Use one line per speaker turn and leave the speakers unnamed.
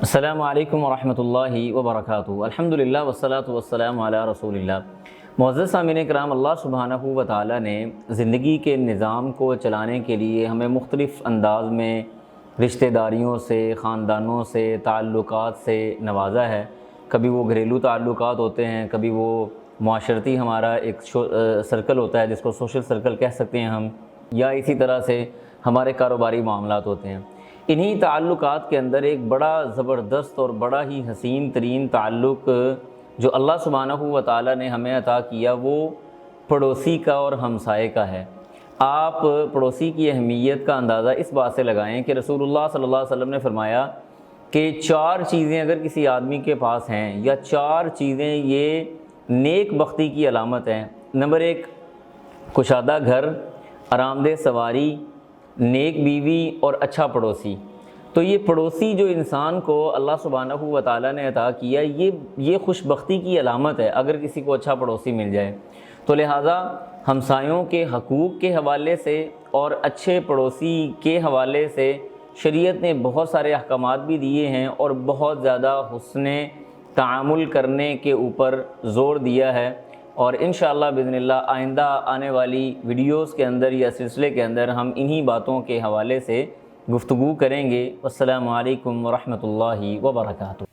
السلام علیکم ورحمۃ اللہ وبرکاتہ۔ الحمدللہ والصلاۃ والسلام علی رسول اللہ۔ معزز سامعین کرام، اللہ سبحانہ و تعالیٰ نے زندگی کے نظام کو چلانے کے لیے ہمیں مختلف انداز میں رشتہ داریوں سے، خاندانوں سے، تعلقات سے نوازا ہے۔ کبھی وہ گھریلو تعلقات ہوتے ہیں، کبھی وہ معاشرتی ہمارا ایک سرکل ہوتا ہے جس کو سوشل سرکل کہہ سکتے ہیں ہم، یا اسی طرح سے ہمارے کاروباری معاملات ہوتے ہیں۔ انہی تعلقات کے اندر ایک بڑا زبردست اور بڑا ہی حسین ترین تعلق جو اللہ سبحانہ و تعالیٰ نے ہمیں عطا کیا وہ پڑوسی کا اور ہمسائے کا ہے۔ آپ پڑوسی کی اہمیت کا اندازہ اس بات سے لگائیں کہ رسول اللہ صلی اللہ علیہ وسلم نے فرمایا کہ 4 چیزیں اگر کسی آدمی کے پاس ہیں، یا 4 چیزیں یہ نیک بختی کی علامت ہیں۔ نمبر 1، کشادہ گھر، آرام دہ سواری، نیک بیوی اور اچھا پڑوسی۔ تو یہ پڑوسی جو انسان کو اللہ سبحانہ و تعالیٰ نے عطا کیا، یہ خوش بختی کی علامت ہے اگر کسی کو اچھا پڑوسی مل جائے۔ تو لہٰذا ہمسایوں کے حقوق کے حوالے سے اور اچھے پڑوسی کے حوالے سے شریعت نے بہت سارے احکامات بھی دیے ہیں اور بہت زیادہ حسن تعامل کرنے کے اوپر زور دیا ہے، اور انشاءاللہ باذن اللہ آئندہ آنے والی ویڈیوز کے اندر یا سلسلے کے اندر ہم انہی باتوں کے حوالے سے گفتگو کریں گے۔ السلام علیکم ورحمۃ اللہ وبرکاتہ۔